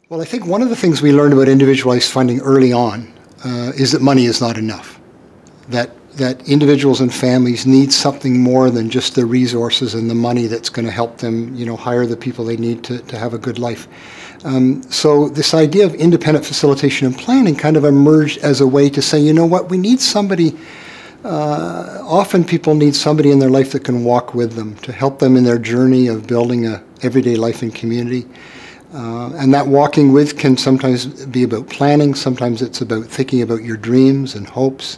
Well, I think one of the things we learned about individualized funding early on is that money is not enough. That individuals and families need something more than just the resources and the money that's going to help them, hire the people they need to have a good life. So this idea of independent facilitation and planning kind of emerged as a way to say, you know what, we need somebody. Often people need somebody in their life that can walk with them to help them in their journey of building a everyday life and community. And that walking with can sometimes be about planning. Sometimes it's about thinking about your dreams and hopes.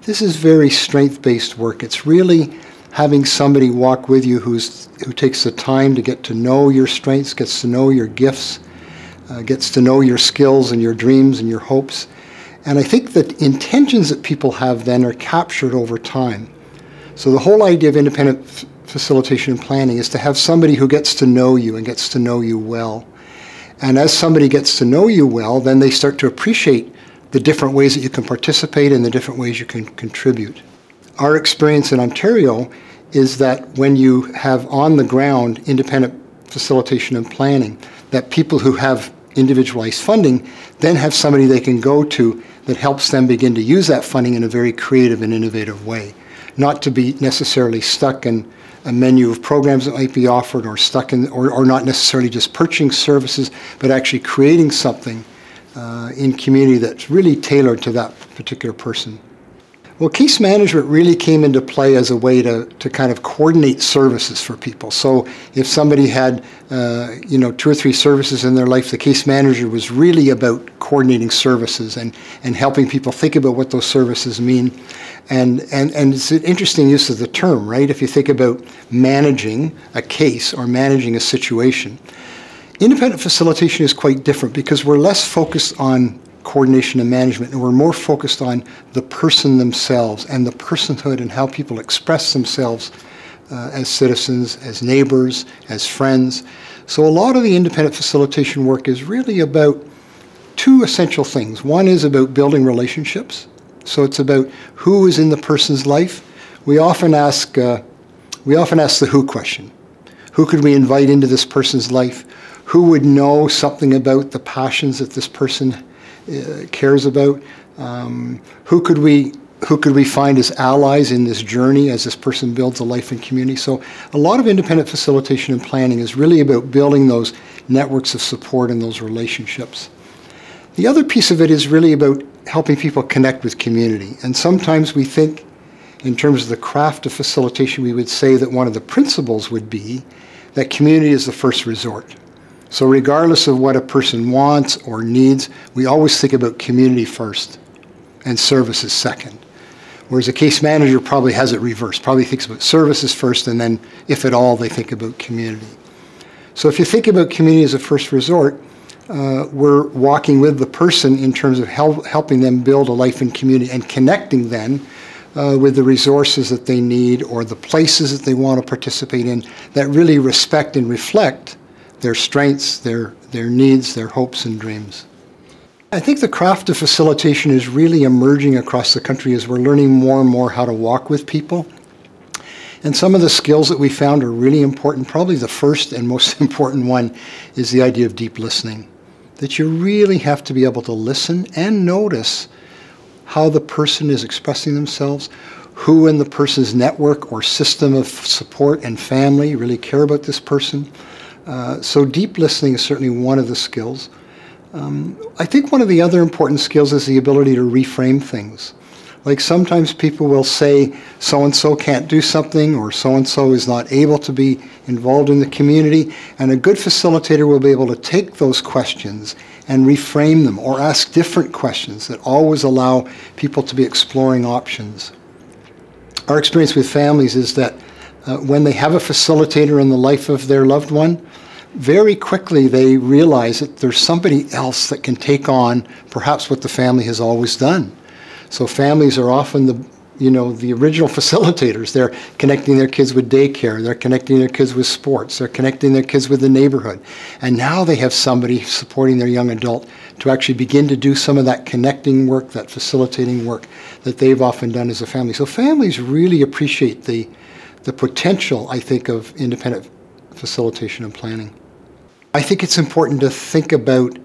This is very strength-based work. It's really having somebody walk with you who takes the time to get to know your strengths, gets to know your gifts, gets to know your skills and your dreams and your hopes. And I think that intentions that people have then are captured over time. So the whole idea of independent facilitation and planning is to have somebody who gets to know you and gets to know you well. And as somebody gets to know you well, then they start to appreciate the different ways that you can participate and the different ways you can contribute. Our experience in Ontario is that when you have on the ground independent facilitation and planning, that people who have individualized funding then have somebody they can go to that helps them begin to use that funding in a very creative and innovative way. Not to be necessarily stuck in a menu of programs that might be offered, or stuck in, or not necessarily just purchasing services, but actually creating something in community that's really tailored to that particular person. Well, case management really came into play as a way to kind of coordinate services for people. So if somebody had, 2 or 3 services in their life, the case manager was really about coordinating services and helping people think about what those services mean. And it's an interesting use of the term, right? If you think about managing a case or managing a situation. Independent facilitation is quite different because we're less focused on coordination and management, and we're more focused on the person themselves and the personhood and how people express themselves as citizens, as neighbors, as friends. So a lot of the independent facilitation work is really about 2 essential things. One is about building relationships. So it's about who is in the person's life. We often ask the who question. Who could we invite into this person's life? Who would know something about the passions that this person cares about? Who could we find as allies in this journey as this person builds a life and community? So a lot of independent facilitation and planning is really about building those networks of support and those relationships. The other piece of it is really about helping people connect with community. And sometimes we think in terms of the craft of facilitation, we would say that one of the principles would be that community is the first resort. So regardless of what a person wants or needs, we always think about community first and services second. Whereas a case manager probably has it reversed, probably thinks about services first, and then, if at all, they think about community. So if you think about community as a first resort, we're walking with the person in terms of helping them build a life in community and connecting then with the resources that they need or the places that they want to participate in that really respect and reflect their strengths, their needs, their hopes and dreams. I think the craft of facilitation is really emerging across the country as we're learning more and more how to walk with people. And some of the skills that we found are really important. Probably the first and most important one is the idea of deep listening. That you really have to be able to listen and notice how the person is expressing themselves, who in the person's network or system of support and family really care about this person. So deep listening is certainly one of the skills. I think one of the other important skills is the ability to reframe things. Like sometimes people will say so-and-so can't do something or so-and-so is not able to be involved in the community, and a good facilitator will be able to take those questions and reframe them or ask different questions that always allow people to be exploring options. Our experience with families is that when they have a facilitator in the life of their loved one, very quickly they realize that there's somebody else that can take on perhaps what the family has always done. So families are often the original facilitators. They're connecting their kids with daycare, they're connecting their kids with sports, they're connecting their kids with the neighborhood. And now they have somebody supporting their young adult to actually begin to do some of that connecting work, that facilitating work that they've often done as a family. So families really appreciate the potential, I think, of independent facilitation and planning. I think it's important to think about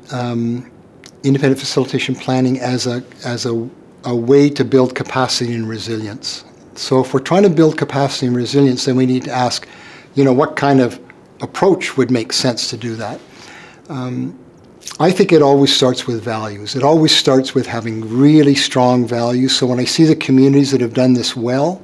independent facilitation planning as a way to build capacity and resilience. So if we're trying to build capacity and resilience, then we need to ask, what kind of approach would make sense to do that? I think it always starts with values. It always starts with having really strong values. So when I see the communities that have done this well,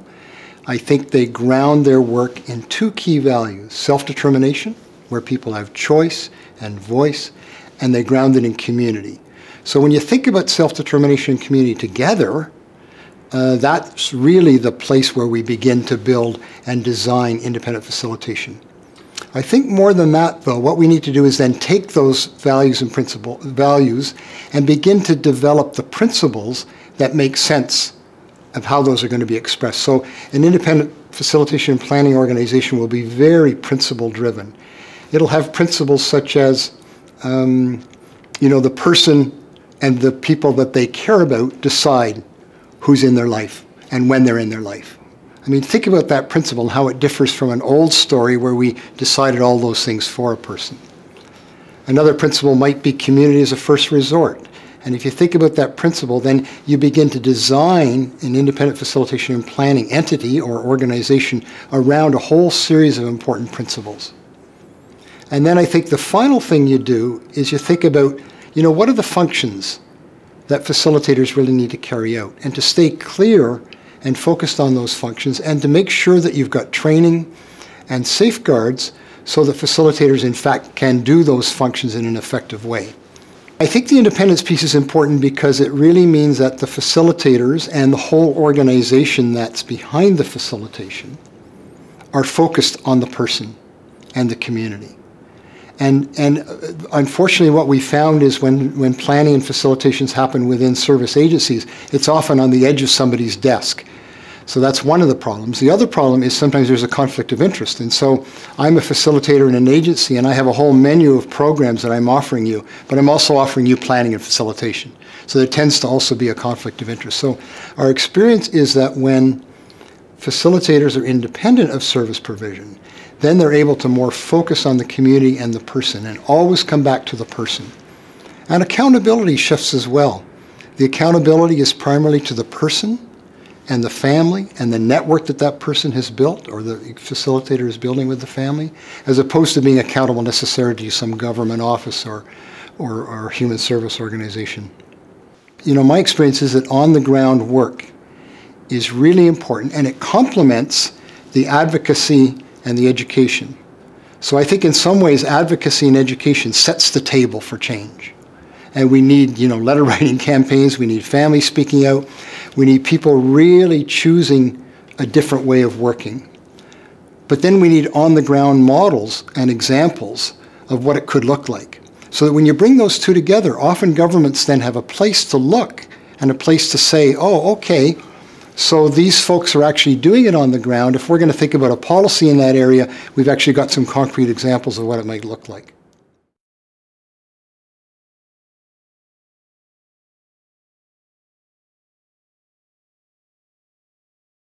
I think they ground their work in two key values: self-determination, where people have choice and voice, and they ground it in community. So when you think about self-determination and community together, that's really the place where we begin to build and design independent facilitation. I think more than that, though, what we need to do is then take those values and values and begin to develop the principles that make sense of how those are going to be expressed. So an independent facilitation and planning organization will be very principle-driven. It'll have principles such as, the person and the people that they care about decide who's in their life and when they're in their life. I mean, think about that principle and how it differs from an old story where we decided all those things for a person. Another principle might be community as a first resort. And if you think about that principle, then you begin to design an independent facilitation and planning entity or organization around a whole series of important principles. And then I think the final thing you do is you think about, what are the functions that facilitators really need to carry out, and to stay clear and focused on those functions, and to make sure that you've got training and safeguards so that facilitators in fact can do those functions in an effective way. I think the independence piece is important because it really means that the facilitators and the whole organization that's behind the facilitation are focused on the person and the community. And unfortunately what we found is when planning and facilitations happen within service agencies, it's often on the edge of somebody's desk. So that's one of the problems. The other problem is sometimes there's a conflict of interest. And so I'm a facilitator in an agency and I have a whole menu of programs that I'm offering you, but I'm also offering you planning and facilitation. So there tends to also be a conflict of interest. So our experience is that when facilitators are independent of service provision, then they're able to more focus on the community and the person and always come back to the person. And accountability shifts as well. The accountability is primarily to the person and the family and the network that that person has built or the facilitator is building with the family, as opposed to being accountable necessarily to some government office or human service organization. My experience is that on-the-ground work is really important, and it complements the advocacy and the education. So I think in some ways advocacy and education sets the table for change. And we need, letter writing campaigns, we need families speaking out, we need people really choosing a different way of working. But then we need on-the-ground models and examples of what it could look like. So that when you bring those two together, often governments then have a place to look and a place to say, oh, okay, so these folks are actually doing it on the ground. If we're going to think about a policy in that area, we've actually got some concrete examples of what it might look like.